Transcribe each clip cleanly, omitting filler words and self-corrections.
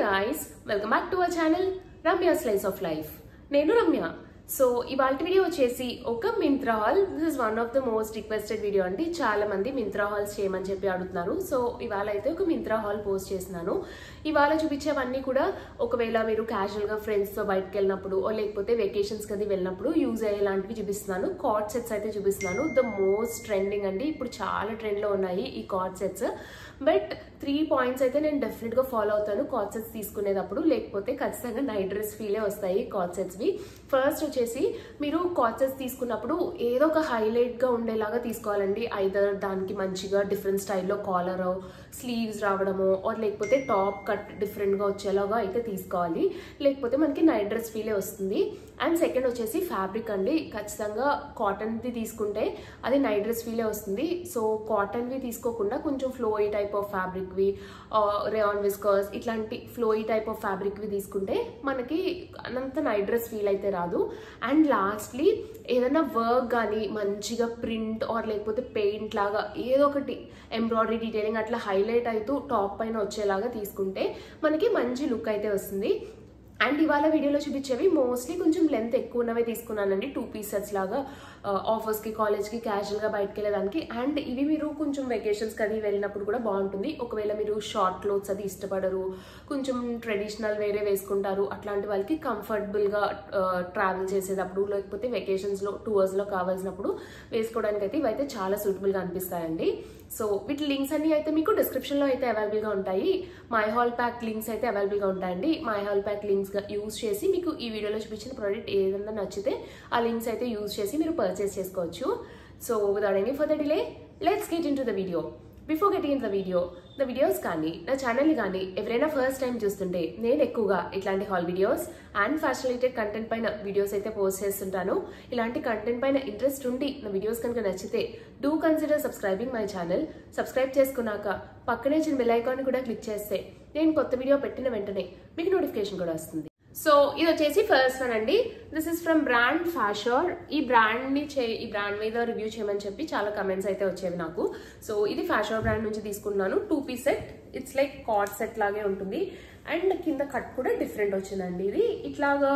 guys, welcome back to our channel Ramya Slice of Life. Nenu Ramya. So ఇవాల్టి video వచ్చేసి ఒక Myntra hall. This is one of the most requested video అండి. చాలా మంది Myntra halls చేయమని చెప్పి అడుగుతున్నారు. సో ఇవాళ అయితే ఒక మింత్రా హాల్ పోస్ట్ చేస్తున్నాను. ఇవాళ చూపించేవన్నీ కూడా ఒకవేళ మీరు క్యాజువల్ గా ఫ్రెండ్స్ తో బయటకు వెళ్ళినప్పుడు లేకపోతే వెకేషన్స్ కది వెళ్ళినప్పుడు యూజ్ అయ్యేలాంటివి చూపిస్తున్నాను. కార్డ్ సెట్స్ అయితే చూపిస్తున్నాను. ద మోస్ట్ ట్రెండింగ్ అండి. ఇప్పుడు చాలా ట్రెండ్ లో ఉన్నాయి ఈ కార్డ్ సెట్స్. బట్ 3 పాయింట్స్ అయితే నేను డెఫినెట్ గా ఫాలో అవుతాను కార్డ్ సెట్స్ తీసుకునేటప్పుడు. లేకపోతే ఖచ్చితంగా నైట్ డ్రెస్ ఫీలే వస్తాయి కార్డ్ సెట్స్ వి. ఫస్ట్ వచ్చేసి మీరు కార్డ్ సెట్స్ తీసుకున్నప్పుడు ఏదో ఒక హైలైట్ గా ఉండేలాగా తీసుకోవాలండి. ఐదర్ దానికి మంచిగా డిఫరెంట్ స్టైల్లో కాలర్ స్లీవ్స్ రావడము లేకపోతే టాప్ కట్ డిఫరెంట్ గా వచ్చేలాగా అయితే తీసుకోవాలి. లేకపోతే మనకి నైట్ డ్రెస్ ఫీలే వస్తుంది. అండ్ సెకండ్ వచ్చేసి ఫ్యాబ్రిక్ అండి. ఖచ్చితంగా కాటన్ ది తీసుకుంటే అది నైట్ డ్రెస్ ఫీలే వస్తుంది. సో కాటన్ వి తీసుకోకుండా కొంచెం ఫ్లోయి టైప్ ఆఫ్ ఫ్యాబ్రిక్ వి రేయాన్ విస్కర్స్ ఇట్లాంటి ఫ్లోయి టైప్ ఆఫ్ ఫ్యాబ్రిక్ వి తీసుకుంటే మనకి అంత నైట్ డ్రెస్ ఫీల్ అయితే రాదు. అండ్ లాస్ట్లీ ఏదైనా వర్క్ కానీ మంచిగా ప్రింట్ లేకపోతే పెయింట్ లాగా ఏదో ఒకటి ఎంబ్రాయిడరీ డీటెయిలింగ్ అట్లా హైలైట్ అవుతూ టాప్ పైన వచ్చేలాగా తీసుకుంటే మనకి మంచి లుక్ అయితే వస్తుంది. అండ్ ఇవాళ వీడియోలో చూపించేవి మోస్ట్లీ కొంచెం లెంత్ ఎక్కువ ఉన్నవే తీసుకున్నానండి. 2 పీసెస్ లాగా ఆఫర్స్కి కాలేజ్కి క్యాజువల్గా బయటకు వెళ్ళడానికి. అండ్ ఇవి మీరు కొంచెం వెకేషన్స్కి అది వెళ్ళినప్పుడు కూడా బాగుంటుంది. ఒకవేళ మీరు షార్ట్ క్లోత్స్ అది ఇష్టపడరు, కొంచెం ట్రెడిషనల్ వేరే వేసుకుంటారు, అట్లాంటి వాళ్ళకి కంఫర్టబుల్గా ట్రావెల్ చేసేటప్పుడు లేకపోతే వెకేషన్స్లో టూర్స్లో కావాల్సినప్పుడు వేసుకోవడానికి అయితే ఇవైతే చాలా సూటబుల్గా అనిపిస్తాయండి. సో వీటి లింక్స్ అన్ని అయితే మీకు డిస్క్రిప్షన్లో అయితే అవైలబుల్గా ఉంటాయి. మై హాల్ ప్యాక్ లింక్స్ అయితే అవైలబుల్గా ఉంటాయండి. My hall pack links use చేసి మీకు ఈ వీడియోలో చూపించిన ప్రోడక్ట్ ఏదైనా నచ్చితే ఆ లింక్స్ అయితే యూజ్ చేసి మీరు పర్చేస్ చేసుకోవచ్చు. So without any further delay let's get in to the video. Before getting in the videos కానీ నా ఛానల్ని కానీ ఎవరైనా ఫస్ట్ టైం చూస్తుంటే నేను ఎక్కువగా ఇట్లాంటి hall videos and fashion related content పైన వీడియోస్ అయితే పోస్ట్ చేస్తుంటాను. ఇలాంటి కంటెంట్ పైన ఇంట్రెస్ట్ ఉండి నా వీడియోస్ కనుక నచ్చితే do consider subscribing my channel. Subscribe చేసుకున్నాక పక్కనే చిన్న బెల్ ఐకాన్ కూడా క్లిక్ చేస్తే నేను కొత్త వీడియో పెట్టిన వెంటనే మీకు నోటిఫికేషన్ కూడా వస్తుంది. సో ఇది వచ్చేసి ఫస్ట్ వన్ అండి. దిస్ ఇస్ ఫ్రమ్ బ్రాండ్ ఫ్యాషర్. ఈ బ్రాండ్ మీద రివ్యూ చేయమని చెప్పి చాలా కమెంట్స్ అయితే వచ్చేవి నాకు. సో ఇది ఫ్యాషర్ బ్రాండ్ నుంచి తీసుకున్నాను. 2 piece set. It's like cord set లాగే ఉంటుంది. అండ్ కింద కట్ కూడా డిఫరెంట్ వచ్చిందండి. ఇది ఇట్లాగా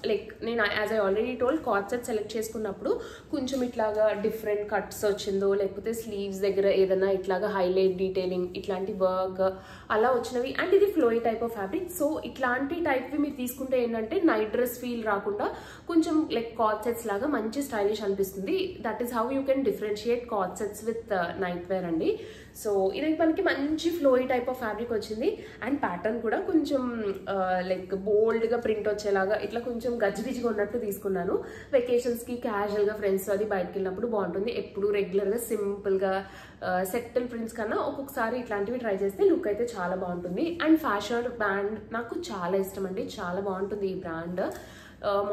లైక్ నేను as I already told card set select చేసుకున్నప్పుడు కొంచెం ఇట్లాగా డిఫరెంట్ కట్స్ వచ్చిందో లేకపోతే స్లీవ్స్ దగ్గర ఏదైనా ఇట్లాగా హైలైట్ డీటెయిలింగ్ ఇట్లాంటి వర్క్ అలా వచ్చినవి. అండ్ ఇది ఫ్లోయి టైప్ ఆఫ్ ఫ్యాబ్రిక్. సో ఇట్లాంటి టైప్వి మీరు తీసుకుంటే ఏంటంటే నైట్ డ్రెస్ ఫీల్ రాకుండా కొంచెం లైక్ కార్డ్ సెట్స్ లాగా మంచి స్టైలిష్ అనిపిస్తుంది. That is how you can differentiate cord sets with night wear అండి. సో ఇది మనకి మంచి ఫ్లోయి టైప్ ఆఫ్ ఫ్యాబ్రిక్ వచ్చింది. అండ్ ప్యాటర్న్ కూడా కొంచెం లైక్ బోల్డ్గా ప్రింట్ వచ్చేలాగా ఇట్లా కొంచెం గజిబిజిగా ఉన్నట్టు తీసుకున్నాను. వెకేషన్స్కి క్యాజువల్గా ఫ్రెండ్స్ అది బయటకు వెళ్ళినప్పుడు బాగుంటుంది. ఎప్పుడు రెగ్యులర్గా సింపుల్గా సెటిల్ ప్రింట్స్ కన్నా ఒక్కొక్కసారి ఇట్లాంటివి ట్రై చేస్తే లుక్ అయితే చాలా బాగుంటుంది. అండ్ ఫ్యాషన్ బ్రాండ్ నాకు చాలా ఇష్టం అండి. చాలా బాగుంటుంది ఈ బ్రాండ్.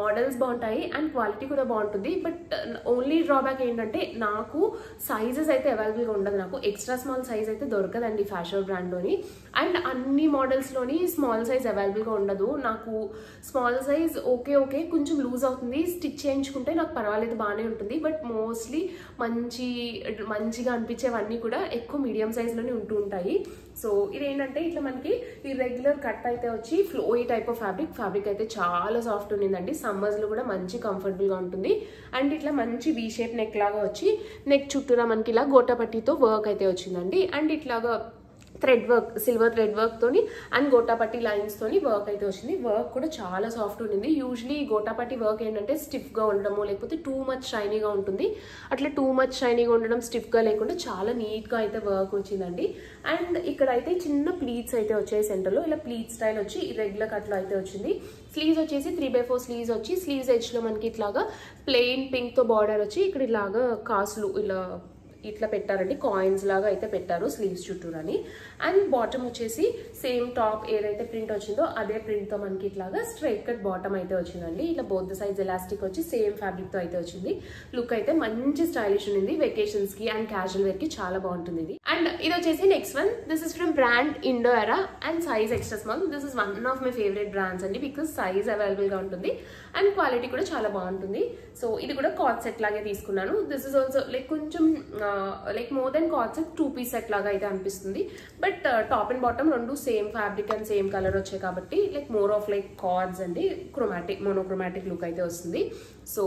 మోడల్స్ బాగుంటాయి అండ్ క్వాలిటీ కూడా బాగుంటుంది. బట్ ఓన్లీ డ్రాబ్యాక్ ఏంటంటే నాకు సైజెస్ అయితే అవైలబుల్గా ఉండదు. నాకు ఎక్స్ట్రా స్మాల్ సైజ్ అయితే దొరకదండి ఫ్యాషన్ బ్రాండ్లోని. అండ్ అన్ని మోడల్స్లోని స్మాల్ సైజ్ అవైలబుల్గా ఉండదు. నాకు స్మాల్ సైజ్ ఓకే కొంచెం లూజ్ అవుతుంది. స్టిచ్ చేయించుకుంటే నాకు పర్వాలేదు, బాగానే ఉంటుంది. బట్ మోస్ట్లీ మంచిగా అనిపించేవన్నీ కూడా ఎక్కువ మీడియం సైజ్లోనే ఉంటూ ఉంటాయి. సో ఇదేంటంటే ఇట్లా మనకి ఈ రెగ్యులర్ కట్ అయితే వచ్చి ఫ్లోయి టైప్ ఆఫ్ ఫ్యాబ్రిక్ అయితే చాలా సాఫ్ట్ ఉండిందండి. సమ్మర్స్ లో కూడా మంచి కంఫర్టబుల్ గా ఉంటుంది. అండ్ ఇట్లా మంచి వీ షేప్ నెక్ లాగా వచ్చి నెక్ చుట్టూరా మనకి ఇలా గోటాపట్టితో వర్క్ అయితే వచ్చిందండి. అండ్ ఇట్లాగా thread work, silver thread work తోని అండ్ గోటాపట్టి లైన్స్ తోని వర్క్ అయితే వచ్చింది. వర్క్ కూడా చాలా సాఫ్ట్ ఉండింది. యూజువలీ గోటాపట్టి వర్క్ ఏంటంటే స్టిఫ్ గా ఉండడము లేకపోతే టూ మచ్ షైనీగా ఉంటుంది. అట్లా టూ మచ్ షైనీగా ఉండడం, స్టిఫ్ గా లేకుండా చాలా నీట్ గా అయితే వర్క్ వచ్చిందండి. అండ్ ఇక్కడ అయితే చిన్న ప్లీట్స్ అయితే వచ్చాయి సెంటర్ లో. ఇలా ప్లీట్ స్టైల్ వచ్చి రెగ్యులర్ కట్ లో అయితే వచ్చింది. స్లీవ్స్ వచ్చేసి 3/4 స్లీవ్స్ వచ్చి స్లీవ్స్ ఎడ్జ్ లో మనకి ఇట్లాగా ప్లెయిన్ పింక్ తో బార్డర్ వచ్చి ఇక్కడ ఇలాగా కాసులు ఇట్లా పెట్టారండి. కాయిన్స్ లాగా అయితే పెట్టారు స్లీవ్స్ చుట్టూరని. అండ్ బాటమ్ వచ్చేసి సేమ్ టాప్ ఏదైతే ప్రింట్ వచ్చిందో అదే ప్రింట్ తో మనకి ఇట్లాగా స్ట్రైట్ కట్ బాటమ్ అయితే వచ్చిందండి. ఇట్లా బోత్ సైజ్ ఎలాస్టిక్ వచ్చి సేమ్ ఫ్యాబ్రిక్ తో అయితే వచ్చింది. లుక్ అయితే మంచి స్టైలిష్ ఉంది. వెకేషన్స్ కి అండ్ క్యాజువల్ వేర్ కి చాలా బాగుంటుంది ఇది. అండ్ ఇది వచ్చేసి next one. This is from brand Indo ఎరా and size extra small. This is one of my favourite brands అండి. బికాస్ సైజ్ అవైలబుల్ గా ఉంటుంది అండ్ క్వాలిటీ కూడా చాలా బాగుంటుంది. సో ఇది కూడా కార్డ్ సెట్ లాగే తీసుకున్నాను. దిస్ ఇస్ ఆల్సో లైక్ కొంచెం like more than card set 2-piece set లాగా అయితే అనిపిస్తుంది. బట్ టాప్ అండ్ బాటమ్ రెండు same fabric and same colour వచ్చాయి కాబట్టి like more of like cards అండి, మోనోక్రోమాటిక్ లుక్ అయితే వస్తుంది. సో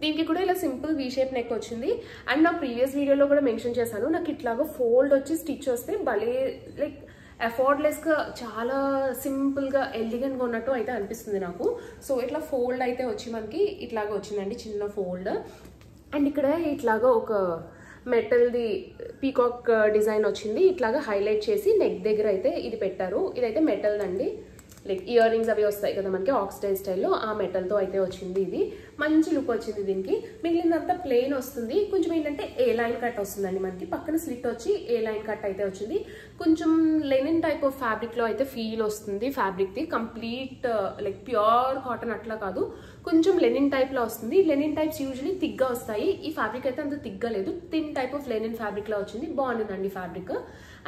దీనికి కూడా ఇలా సింపుల్ వీ షేప్ నెక్ వచ్చింది. అండ్ నా ప్రీవియస్ వీడియోలో కూడా మెన్షన్ చేశాను, నాకు ఇట్లాగా ఫోల్డ్ వచ్చి స్టిచ్ వస్తే భలే లైక్ ఎఫర్ట్లెస్గా చాలా సింపుల్గా ఎలిగెంట్గా ఉన్నట్టు అయితే అనిపిస్తుంది నాకు. సో ఇట్లా ఫోల్డ్ అయితే వచ్చి మనకి ఇట్లాగా వచ్చిందండి, చిన్న ఫోల్డ్. అండ్ ఇక్కడ ఇట్లాగా ఒక మెటల్ది పీకాక్ డిజైన్ వచ్చింది, ఇట్లాగా హైలైట్ చేసి నెక్ దగ్గర అయితే ఇది పెట్టారు. ఇదైతే మెటల్ అండి, లైక్ ఇయర్ రింగ్స్ అవి వస్తాయి కదా మనకి ఆక్సిడైజ్ స్టైల్లో, ఆ మెటల్తో అయితే వచ్చింది. ఇది మంచి లుక్ వచ్చింది దీనికి. మిగిలినంతా ప్లెయిన్ వస్తుంది, కొంచెం ఏంటంటే ఏ లైన్ కట్ వస్తుందండి మనకి, పక్కన స్లిట్ వచ్చి ఏ లైన్ కట్ అయితే వచ్చింది. కొంచెం లెనిన్ టైప్ ఆఫ్ ఫ్యాబ్రిక్లో అయితే ఫీల్ వస్తుంది ఫ్యాబ్రిక్ది, కంప్లీట్ లైక్ ప్యూర్ కాటన్ అట్లా కాదు, కొంచెం లెనిన్ టైప్లో వస్తుంది. లెనిన్ టైప్స్ యూజువలీ థిక్గా వస్తాయి, ఈ ఫ్యాబ్రిక్ అయితే అంత థిక్గా లేదు, థిన్ టైప్ ఆఫ్ లెనిన్ ఫ్యాబ్రిక్లో వచ్చింది, బాగుంటుందండి ఫ్యాబ్రిక్.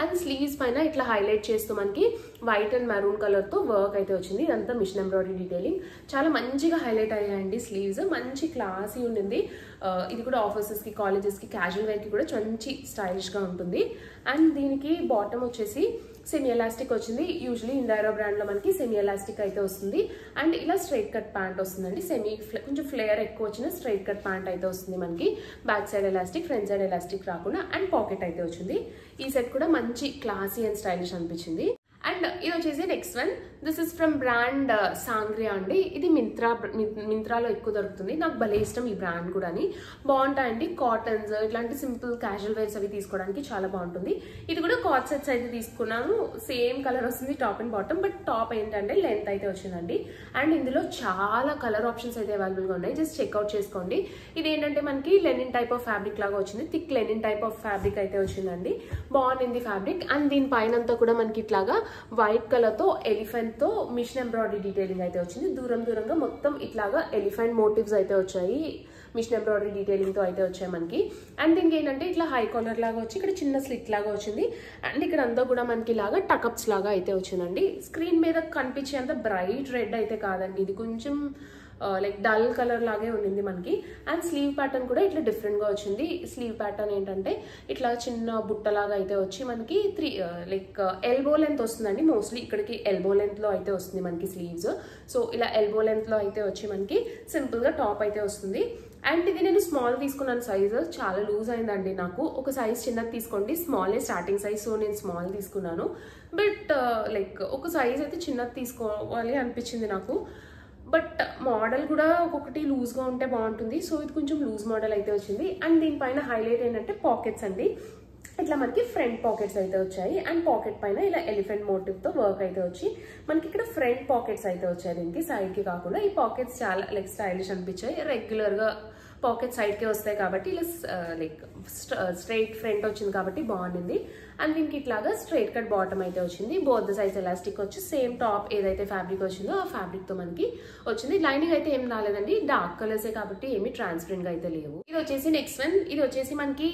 అండ్ స్లీవ్స్ పైన ఇట్లా హైలైట్ చేస్తూ మనకి వైట్ అండ్ మెరూన్ కలర్తో వర్క్ అయితే వచ్చింది. ఇదంతా మిషన్ ఎంబ్రాయిడరీ డీటెయిలింగ్, చాలా మంచిగా హైలైట్ అయ్యాయండి స్లీవ్స్, మంచి క్లాసీ ఉండింది. ఇది కూడా ఆఫీసెస్కి, కాలేజెస్కి, క్యాజువల్ వేర్కి కూడా మంచి స్టైలిష్గా ఉంటుంది. అండ్ దీనికి బాటమ్ వచ్చేసి సెమీ ఎలాస్టిక్ వచ్చింది. యూజువలీ ఇండైరో బ్రాండ్లో మనకి సెమీ ఎలాస్టిక్ అయితే వస్తుంది. అండ్ ఇలా స్ట్రైట్ కట్ ప్యాంట్ వస్తుందండి, కొంచెం ఫ్లేయర్ ఎక్కువ వచ్చిన స్ట్రైట్ కట్ ప్యాంట్ అయితే వస్తుంది మనకి. Back side elastic, front side elastic రాకుండా, అండ్ పాకెట్ అయితే వచ్చింది. ఈ సెట్ కూడా మంచి క్లాసీ అండ్ స్టైలిష్ అనిపించింది. అండ్ ఇది వచ్చేసి next one, this is from brand Sangria అండి. ఇది మింత్రాలో ఎక్కువ దొరుకుతుంది, నాకు భలే ఇష్టం ఈ బ్రాండ్ కూడా. బాగుంటాయండి కాటన్స్, ఇట్లాంటి సింపుల్ క్యాజువల్ వేర్స్ అవి తీసుకోవడానికి చాలా బాగుంటుంది. ఇది కూడా కార్డ్ సెట్స్ అయితే తీసుకున్నాను, సేమ్ కలర్ వస్తుంది top and bottom, but top ఏంటంటే లెంత్ అయితే వచ్చిందండి. అండ్ ఇందులో చాలా కలర్ ఆప్షన్స్ అయితే అవైలబుల్గా ఉన్నాయి, జస్ట్ చెక్అవుట్ చేసుకోండి. ఇది ఏంటంటే మనకి లెనిన్ టైప్ ఆఫ్ ఫ్యాబ్రిక్ లాగా వచ్చింది, thick Lenin type of fabric అయితే వచ్చిందండి, బాగుంది ఫ్యాబ్రిక్. అండ్ దీని పైన అంతా కూడా మనకి ఇట్లాగా వైట్ కలర్ తో ఎలిఫెంట్ తో మిషన్ ఎంబ్రాయిడరీ డీటెయిలింగ్ అయితే వచ్చింది. దూరంగా మొత్తం ఇట్లాగా ఎలిఫెంట్ మోటివ్స్ అయితే వచ్చాయి, మిషన్ ఎంబ్రాయిడరీ డీటెయిలింగ్ తో అయితే వచ్చాయి మనకి. అండ్ దీనికి ఏంటంటే ఇట్లా హై కాలర్ లాగా వచ్చి ఇక్కడ చిన్న స్లిట్ లాగా వచ్చింది. అండ్ ఇక్కడ అంతా కూడా మనకి ఇలాగా టకప్స్ లాగా అయితే వచ్చిందండి. స్క్రీన్ మీద కనిపించేంత బ్రైట్ రెడ్ అయితే కాదండి, ఇది కొంచెం లైక్ డల్ కలర్ లాగే ఉండింది మనకి. అండ్ స్లీవ్ ప్యాటర్న్ కూడా ఇట్లా డిఫరెంట్ గా వచ్చింది. స్లీవ్ ప్యాటర్న్ ఏంటంటే ఇట్లా చిన్న బుట్టలాగా అయితే వచ్చి మనకి లైక్ ఎల్బో లెంత్ వస్తుందండి, మోస్ట్లీ ఇక్కడికి ఎల్బో లెంత్ లో అయితే వస్తుంది మనకి స్లీవ్స్. సో ఇలా ఎల్బో లెంత్ లో అయితే వచ్చి మనకి సింపుల్ గా టాప్ అయితే వస్తుంది. అండ్ ఇది నేను స్మాల్ తీసుకున్నాను, సైజు చాలా లూజ్ అయిందండి నాకు, ఒక సైజ్ చిన్నది తీసుకోండి, స్మాలే స్టార్టింగ్ సైజ్, సో నేను స్మాల్ తీసుకున్నాను. బట్ లైక్ ఒక సైజ్ అయితే చిన్నది తీసుకోవాలి అనిపించింది నాకు. బట్ మోడల్ కూడా ఒక్కొక్కటి లూజ్గా ఉంటే బాగుంటుంది, సో ఇది కొంచెం లూజ్ మోడల్ అయితే వచ్చింది. అండ్ దీనిపైన హైలైట్ ఏంటంటే పాకెట్స్ అండి, ఇట్లా మనకి ఫ్రంట్ పాకెట్స్ అయితే వచ్చాయి. అండ్ పాకెట్ పైన ఇలా ఎలిఫెంట్ మోటివ్తో వర్క్ అయితే వచ్చి మనకి ఇక్కడ ఫ్రంట్ పాకెట్స్ అయితే వచ్చాయి, దీనికి సైడ్కి కాకుండా. ఈ పాకెట్స్ చాలా లైక్ స్టైలిష్ అనిపించాయి, రెగ్యులర్గా పాకెట్ సైడ్కే వస్తాయి కాబట్టి ఇలా లైక్ స్ట్రైట్ ఫ్రంట్ వచ్చింది కాబట్టి బాగుంది. అండ్ దీనికి ఇట్లాగా స్ట్రైట్ కట్ బాటమ్ అయితే వచ్చింది, బోత్ సైజ్ ఎలాస్టిక్ వచ్చి సేమ్ టాప్ ఏదైతే ఫ్యాబ్రిక్ వచ్చిందో ఆ ఫ్యాబ్రిక్తో మనకి వచ్చింది. లైనింగ్ అయితే ఏం రాలేదండి, డార్క్ కలర్సే కాబట్టి ఏమి ట్రాన్స్పరెంట్గా అయితే లేవు. ఇది వచ్చేసి నెక్స్ట్ వన్, ఇది వచ్చేసి మనకి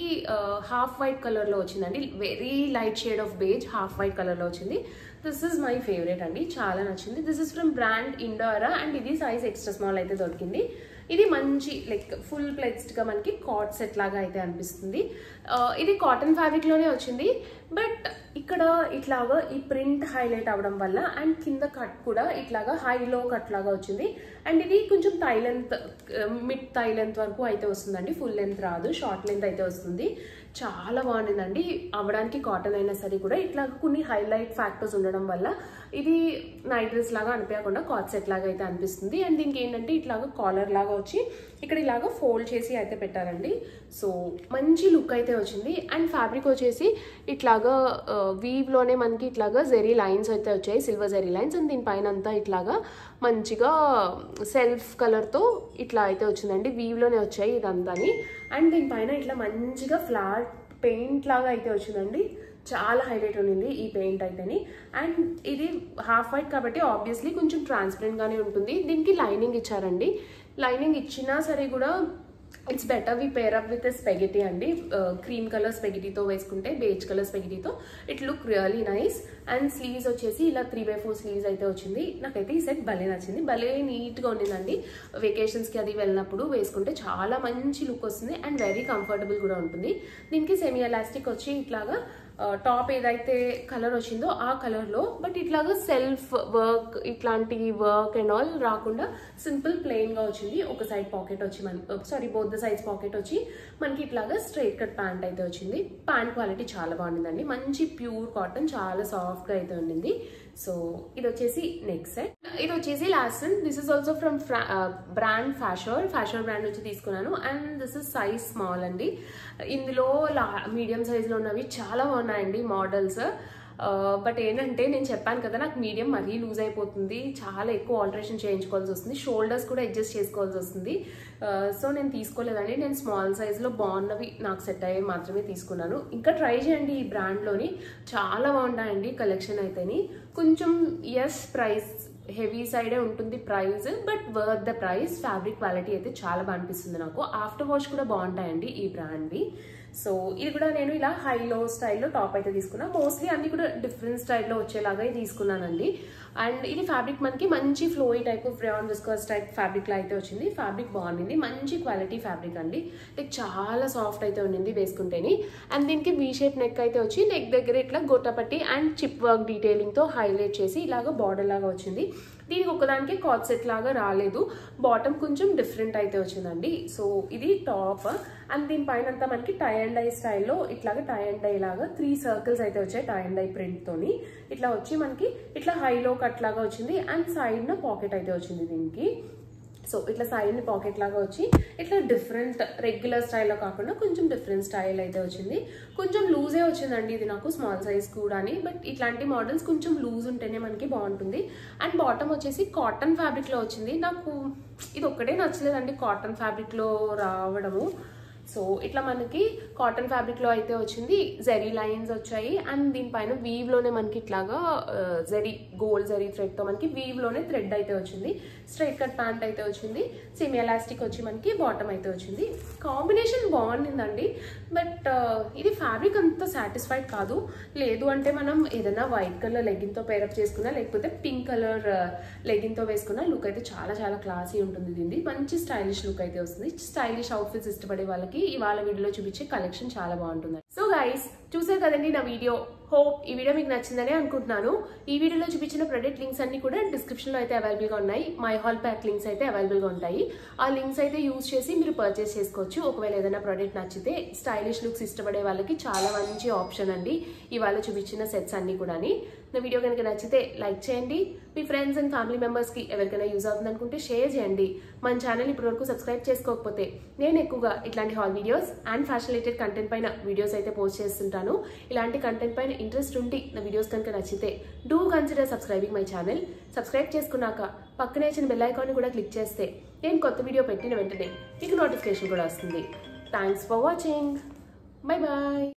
హాఫ్ వైట్ కలర్లో వచ్చిందండి, very light shade of beige half white కలర్లో వచ్చింది. దిస్ ఇస్ మై ఫేవరెట్ అండి, చాలా నచ్చింది. This is from brand Indora and ఇది సైజ్ ఎక్స్ట్రా స్మాల్ అయితే దొరికింది. ఇది మంచి లైక్ ఫుల్ ప్లెక్స్డ్గా మనకి కార్డ్ సెట్ లాగా అయితే అనిపిస్తుంది. ఇది కాటన్ ఫ్యాబ్రిక్లోనే వచ్చింది, బట్ ఇక్కడ ఇట్లాగా ఈ ప్రింట్ హైలైట్ అవ్వడం వల్ల అండ్ కింద కట్ కూడా ఇట్లాగా హైలో కట్ లాగా వచ్చింది. అండ్ ఇది కొంచెం thigh length, mid thigh length వరకు అయితే వస్తుందండి, ఫుల్ లెంత్ రాదు, షార్ట్ లెంత్ అయితే వస్తుంది. చాలా బాగుండిందండి, అవ్వడానికి కాటన్ అయినా సరే కూడా ఇట్లా కొన్ని హైలైట్ ఫ్యాక్టర్స్ ఉండడం వల్ల ఇది నైట్ డ్రెస్ లాగా అనిపించకుండా కార్డ్ సెట్ లాగా అయితే అనిపిస్తుంది. అండ్ దీనికి ఏంటంటే ఇట్లాగా కాలర్ లాగా వచ్చి ఇక్కడ ఇలాగా ఫోల్డ్ చేసి అయితే పెట్టారండి, సో మంచి లుక్ అయితే వచ్చింది. అండ్ ఫ్యాబ్రిక్ వచ్చేసి ఇట్లాగా వీవ్లోనే మనకి ఇట్లాగా జెరీ లైన్స్ అయితే వచ్చాయి, సిల్వర్ జెరీ లైన్స్. అండ్ దీనిపైన అంతా ఇట్లాగా మంచిగా సెల్ఫ్ కలర్తో ఇట్లా అయితే వచ్చిందండి, వీవ్లోనే వచ్చాయి ఇదంతాని. అండ్ దీనిపైన ఇట్లా మంచిగా ఫ్లాట్ పెయింట్ లాగా అయితే వచ్చిందండి, చాలా హైలైట్ ఉండింది ఈ పెయింట్ అయితేని. అండ్ ఇది హాఫ్ వైట్ కాబట్టి ఆబ్వియస్లీ కొంచెం ట్రాన్స్పరెంట్గానే ఉంటుంది. దీనికి లైనింగ్ ఇచ్చారండి, లైనింగ్ ఇచ్చినా సరే కూడా it's better we pair up with spaghetti అండి. క్రీమ్ కలర్ స్పెగెటీతో వేసుకుంటే, బేజ్ కలర్ స్పెగెటీతో it look really nice. And sleeves వచ్చేసి ఇలా 3/4 స్లీవ్స్ అయితే వచ్చింది. నాకైతే ఈ సెట్ భలే నచ్చింది, భలే నీట్గా ఉండిందండి. వెకేషన్స్కి అది వెళ్ళినప్పుడు వేసుకుంటే చాలా మంచి లుక్ వస్తుంది అండ్ వెరీ కంఫర్టబుల్ కూడా ఉంటుంది. దీనికి సెమీ ఎలాస్టిక్ వచ్చి ఇట్లాగా టాప్ ఏదైతే కలర్ వచ్చిందో ఆ కలర్లో, బట్ ఇట్లాగా సెల్ఫ్ వర్క్ ఇట్లాంటి వర్క్ అండ్ ఆల్ రాకుండా సింపుల్ ప్లెయిన్గా వచ్చింది. ఒక సైడ్ పాకెట్ వచ్చి బోత్ ద సైడ్స్ పాకెట్ వచ్చి మనకి ఇట్లాగా స్ట్రైట్ కట్ ప్యాంట్ అయితే వచ్చింది. ప్యాంట్ క్వాలిటీ చాలా బాగుండిందండి, మంచి ప్యూర్ కాటన్, చాలా సాఫ్ట్గా అయితే ఉండింది. సో ఇది వచ్చేసి నెక్స్ట్ సెట్. ఇది వచ్చేసి last. This is also from brand fashion brand నుంచి తీసుకున్నాను. And this is size small అండి. ఇందులో మీడియం సైజ్లో ఉన్నవి చాలా బాగున్నాయండి మోడల్స్. బట్ ఏంటంటే నేను చెప్పాను కదా, నాకు మీడియం మరీ లూజ్ అయిపోతుంది, చాలా ఎక్కువ ఆల్టరేషన్ చేయించుకోవాల్సి వస్తుంది, షోల్డర్స్ కూడా అడ్జస్ట్ చేసుకోవాల్సి వస్తుంది. సో నేను తీసుకోలేదండి, నేను స్మాల్ సైజ్లో బాగున్నవి నాకు సెట్ అయ్యేవి మాత్రమే తీసుకున్నాను. ఇంకా ట్రై చేయండి, ఈ బ్రాండ్లోని చాలా బాగుంటాయండి కలెక్షన్ అయితేని. కొంచెం ప్రైస్ హెవీ సైడే ఉంటుంది price, but worth the price. Fabric quality అయితే చాలా బాగా అనిపిస్తుంది నాకు. ఆఫ్టర్ వాష్ కూడా బాగుంటాయండి ఈ బ్రాండ్వి. సో ఇది కూడా నేను ఇలా హైలో స్టైల్లో టాప్ అయితే తీసుకున్నా. మోస్ట్లీ అన్ని కూడా డిఫరెంట్ స్టైల్లో వచ్చేలాగా తీసుకున్నానండి. అండ్ ఇది ఫ్యాబ్రిక్ మనకి మంచి ఫ్లోయి టైప్ ఫ్రేయాన్ విస్కస్ టైప్ ఫ్యాబ్రిక్ లా అయితే వచ్చింది. ఫ్యాబ్రిక్ బాగుంది, మంచి క్వాలిటీ ఫ్యాబ్రిక్ అండి. లైక్ చాలా సాఫ్ట్ అయితే ఉండింది వేసుకుంటేని. అండ్ దీనికి వీ షేప్ నెక్ అయితే వచ్చి నెక్ దగ్గర ఇట్లా గొట్టపట్టి అండ్ చిప్ వర్క్ డీటెయిలింగ్తో హైలైట్ చేసి ఇలాగ బార్డర్ లాగా వచ్చింది. దీనికి ఒకదానికి కార్డ్ సెట్ లాగా రాలేదు, బాటమ్ కొంచెం డిఫరెంట్ అయితే వచ్చిందండి. సో ఇది టాప్. అండ్ దీనిపైన అంతా మనకి టై అండ్ డై స్టైల్లో ఇట్లాగా టై అండ్ డై లాగా 3 సర్కిల్స్ అయితే వచ్చాయి టై అండ్ డై ప్రింట్ తోని. ఇట్లా వచ్చి మనకి ఇట్లా హైలో కట్ లాగా వచ్చింది అండ్ సైడ్ న పాకెట్ అయితే వచ్చింది దీనికి. సో ఇట్లా సైడ్ ని పాకెట్ లాగా వచ్చి ఇట్లా డిఫరెంట్ రెగ్యులర్ స్టైల్లో కాకుండా కొంచెం డిఫరెంట్ స్టైల్ అయితే వచ్చింది. కొంచెం లూజే వచ్చిందండి ఇది నాకు, స్మాల్ సైజ్ కూడా. బట్ ఇట్లాంటి మోడల్స్ కొంచెం లూజ్ ఉంటేనే మనకి బాగుంటుంది. అండ్ బాటమ్ వచ్చేసి కాటన్ ఫ్యాబ్రిక్లో వచ్చింది. నాకు ఇది ఒక్కటే నచ్చలేదండి కాటన్ ఫ్యాబ్రిక్లో రావడము. సో ఇట్లా మనకి కాటన్ ఫ్యాబ్రిక్లో అయితే వచ్చింది, జెరీ లైన్స్ వచ్చాయి. అండ్ దీనిపైన వీవ్లోనే మనకి ఇట్లాగా గోల్డ్ జెరీ థ్రెడ్తో మనకి వీవ్లోనే థ్రెడ్ అయితే వచ్చింది. స్ట్రైట్ కట్ ప్యాంట్ అయితే వచ్చింది, సెమీ ఎలాస్టిక్ వచ్చి మనకి బాటమ్ అయితే వచ్చింది. కాంబినేషన్ బాగుండిందండి, బట్ ఇది ఫ్యాబ్రిక్ అంత సాటిస్ఫైడ్ కాదు. లేదు అంటే మనం ఏదైనా వైట్ కలర్ లెగ్గిన్తో పేరప్ చేసుకున్నా, లేకపోతే పింక్ కలర్ లెగ్గిన్తో వేసుకున్నా లుక్ అయితే చాలా చాలా క్లాసీ ఉంటుంది. దీన్ని మంచి స్టైలిష్ లుక్ అయితే వస్తుంది. స్టైలిష్ అవుట్ఫిట్స్ ఇష్టపడే వాళ్ళకి ఇవాళ వీడియోలో చూపించే కలెక్షన్ చాలా బాగుంటుంది. సో గైస్, చూసారు కదండి నా వీడియో. హోప్ ఈ వీడియో మీకు నచ్చిందని అనుకుంటున్నాను. ఈ వీడియోలో చూపించిన ప్రొడక్ట్ లింక్స్ అన్ని కూడా డిస్క్రిప్షన్లో అయితే అవైలబుల్గా ఉన్నాయి. మై హాల్ ప్యాక్ లింక్స్ అయితే అవైలబుల్గా ఉంటాయి. ఆ లింక్స్ అయితే యూజ్ చేసి మీరు పర్చేస్ చేసుకోవచ్చు. ఒకవేళ ఏదైనా ప్రోడక్ట్ నచ్చితే, స్టైలిష్ లుక్స్ ఇష్టపడే వాళ్ళకి చాలా మంచి ఆప్షన్ అండి ఇవాళ చూపించిన సెట్స్ అన్ని కూడా. నా వీడియో కనుక నచ్చితే లైక్ చేయండి, మీ ఫ్రెండ్స్ అండ్ ఫ్యామిలీ మెంబర్స్కి ఎవరికైనా యూజ్ అవుతుంది అనుకుంటే షేర్ చేయండి. మన ఛానల్ ఇప్పటివరకు సబ్స్క్రైబ్ చేసుకోకపోతే, నేను ఎక్కువగా ఇట్లాంటి hall videos and fashion related content పైన వీడియోస్ అయితే పోస్ట్ చేస్తుంటాను. ఇలాంటి కంటెంట్ పైన ఇంట్రెస్ట్ ఉండి నా వీడియోస్ కనుక నచ్చితే do consider subscribing my channel. Subscribe చేసుకున్నాక పక్కనే వచ్చిన బెల్ ఐకాన్ కూడా క్లిక్ చేస్తే నేను కొత్త వీడియో పెట్టిన వెంటనే మీకు నోటిఫికేషన్ కూడా వస్తుంది. Thanks for watching. Bye bye.